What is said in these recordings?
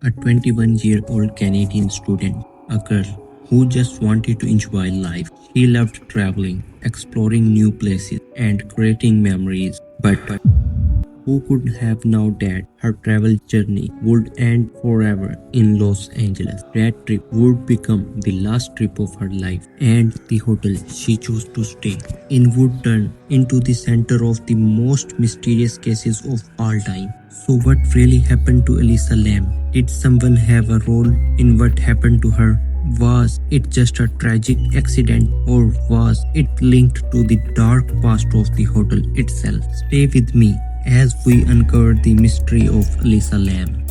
a 21-year-old Canadian student, a girl who just wanted to enjoy life. She loved traveling, exploring new places, and creating memories. But who could have known that her travel journey would end forever in Los Angeles? That trip would become the last trip of her life, and the hotel she chose to stay in would turn into the center of the most mysterious cases of all time. So, what really happened to Elisa Lam? Did someone have a role in what happened to her? Was it just a tragic accident, or was it linked to the dark past of the hotel itself? Stay with me as we uncover the mystery of Elisa Lam.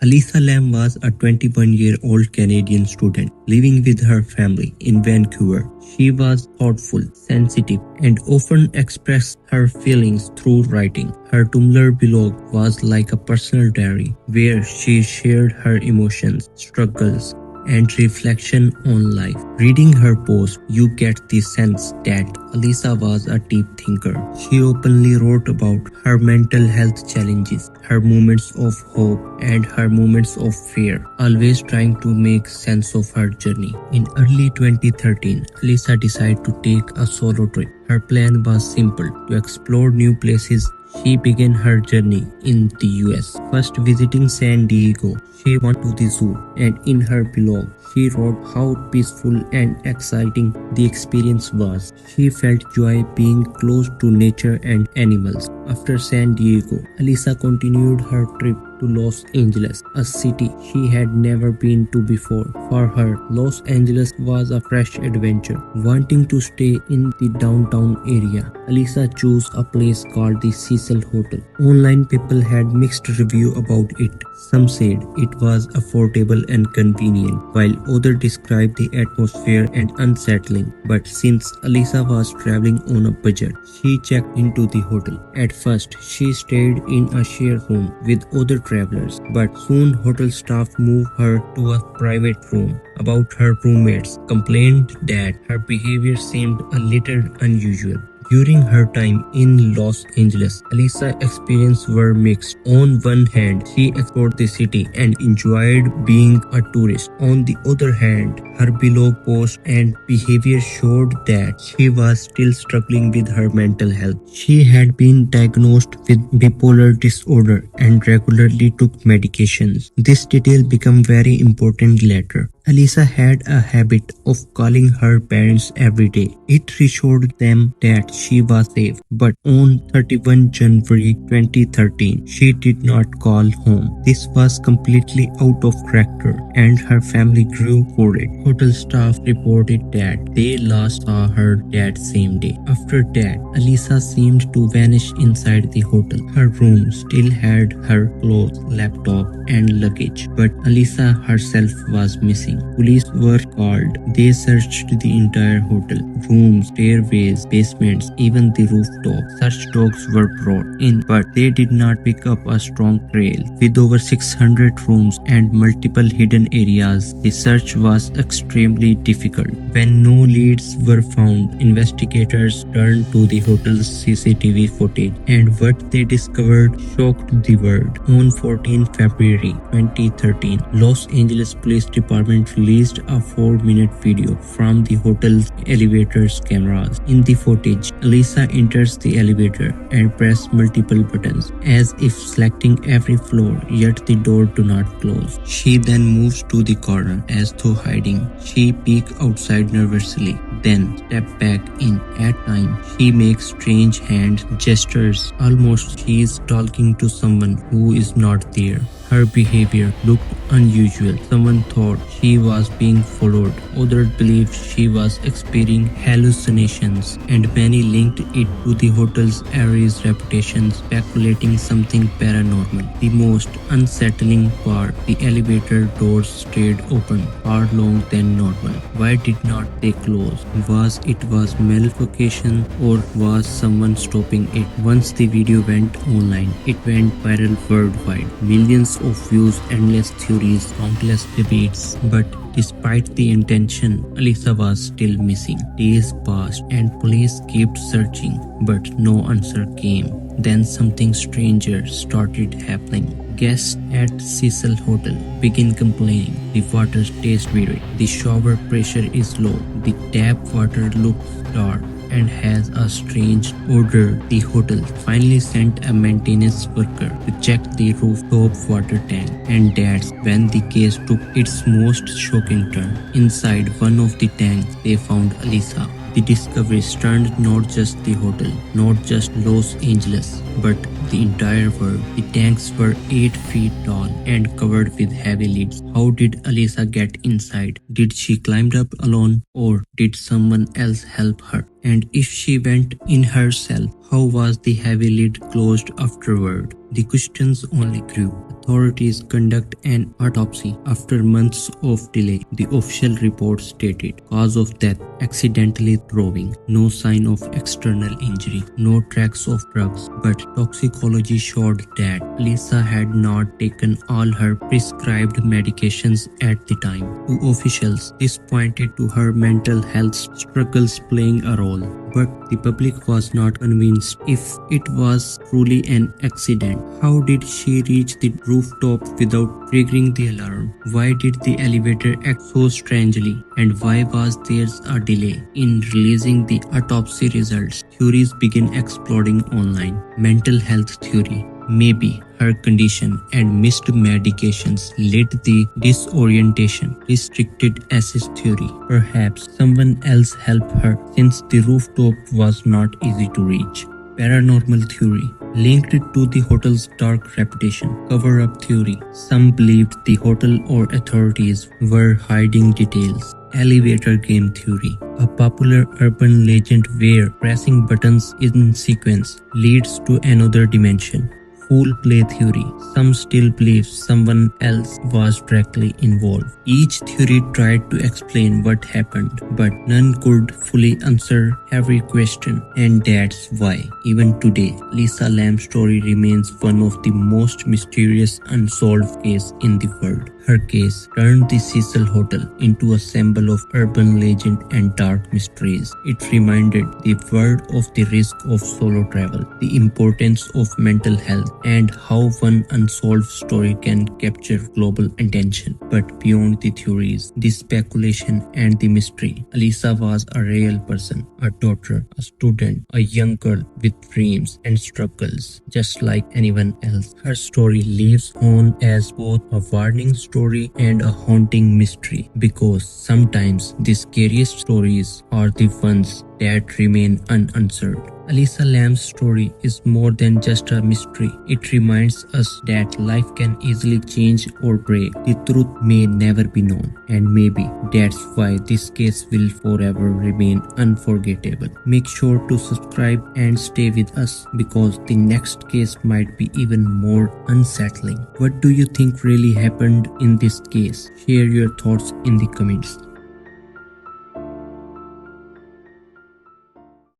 Elisa Lam was a 21-year-old Canadian student living with her family in Vancouver. She was thoughtful, sensitive, and often expressed her feelings through writing. Her Tumblr blog was like a personal diary where she shared her emotions, struggles, and reflection on life. Reading her post, you get the sense that Elisa was a deep thinker. She openly wrote about her mental health challenges, her moments of hope, and her moments of fear, always trying to make sense of her journey. In early 2013, Elisa decided to take a solo trip. Her plan was simple: to explore new places. She began her journey in the US, first visiting San Diego. She went to the zoo, and in her blog, she wrote how peaceful and exciting the experience was. She felt joy being close to nature and animals. After San Diego, Elisa continued her trip to Los Angeles, a city she had never been to before. For her, Los Angeles was a fresh adventure. Wanting to stay in the downtown area, Elisa chose a place called the Cecil Hotel. Online people had mixed review about it. Some said it was affordable and convenient, while others described the atmosphere as unsettling. But since Elisa was traveling on a budget, she checked into the hotel. At first, she stayed in a shared room with other travelers, but soon hotel staff moved her to a private room. About her roommates complained that her behavior seemed a little unusual. During her time in Los Angeles, Elisa's experiences were mixed. On one hand, she explored the city and enjoyed being a tourist. On the other hand, her blog posts and behavior showed that she was still struggling with her mental health. She had been diagnosed with bipolar disorder and regularly took medications. This detail became very important later. Elisa had a habit of calling her parents every day. It reassured them that she was safe. But on 31 January 2013, she did not call home. This was completely out of character, and her family grew worried. Hotel staff reported that they last saw her that same day. After that, Elisa seemed to vanish inside the hotel. Her room still had her clothes, laptop, and luggage, but Elisa herself was missing. Police were called. They searched the entire hotel, rooms, stairways, basements, even the rooftop. Search dogs were brought in, but they did not pick up a strong trail. With over 600 rooms and multiple hidden areas, the search was extremely difficult. When no leads were found, investigators turned to the hotel's CCTV footage, and what they discovered shocked the world. On 14 February 2013, Los Angeles Police Department released a 4-minute video from the hotel's elevator's cameras. In the footage, Elisa enters the elevator and presses multiple buttons, as if selecting every floor, yet the door do not close. She then moves to the corner as though hiding. She peeks outside nervously, then steps back in. At times, she makes strange hand gestures, almost she is talking to someone who is not there. Her behavior looked unusual. Someone thought she was being followed. Others believed she was experiencing hallucinations, and many linked it to the hotel's Aries reputation, speculating something paranormal. The most unsettling part, the elevator doors stayed open far longer than normal. Why did not they close? Was it malfunction, or was someone stopping it? Once the video went online, it went viral worldwide. Millions of views, endless theories, countless debates. But despite the intention, Elisa was still missing. Days passed and police kept searching, but no answer came. Then something stranger started happening. Guests at Cecil Hotel begin complaining. The water tastes weird. The shower pressure is low. The tap water looks dark and has a strange odor. The hotel finally sent a maintenance worker to check the rooftop water tank, and that's when the case took its most shocking turn. Inside one of the tanks, they found Elisa. The discovery stunned not just the hotel, not just Los Angeles, but the entire world. The tanks were 8 feet tall and covered with heavy lids. How did Elisa get inside? Did she climb up alone, or did someone else help her? And if she went in herself, how was the heavy lid closed afterward? The questions only grew. Authorities conduct an autopsy. After months of delay, the official report stated cause of death accidentally throwing. No sign of external injury, no tracks of drugs, but toxicology showed that Elisa had not taken all her prescribed medications at the time. To officials, this pointed to her mental health struggles playing a role. But the public was not convinced. If it was truly an accident, how did she reach the rooftop without triggering the alarm? Why did the elevator act so strangely? And why was there a delay in releasing the autopsy results? Theories began exploding online. Mental health theory. Maybe her condition and missed medications led the disorientation. Restricted access theory. Perhaps someone else helped her since the rooftop was not easy to reach. Paranormal theory. Linked to the hotel's dark reputation. Cover-up theory. Some believed the hotel or authorities were hiding details. Elevator game theory. A popular urban legend where pressing buttons in sequence leads to another dimension. Foul play theory. Some still believe someone else was directly involved. Each theory tried to explain what happened, but none could fully answer every question. And that's why, even today, Elisa Lam's story remains one of the most mysterious unsolved cases in the world. Her case turned the Cecil Hotel into a symbol of urban legend and dark mysteries. It reminded the world of the risk of solo travel, the importance of mental health, and how one unsolved story can capture global attention. But beyond the theories, the speculation, and the mystery, Elisa was a real person, a daughter, a student, a young girl with dreams and struggles, just like anyone else. Her story lives on as both a warning story and a haunting mystery, because sometimes the scariest stories are the ones that remain unanswered. Elisa Lam's story is more than just a mystery. It reminds us that life can easily change or break. The truth may never be known, and maybe that's why this case will forever remain unforgettable. Make sure to subscribe and stay with us, because the next case might be even more unsettling. What do you think really happened in this case? Share your thoughts in the comments.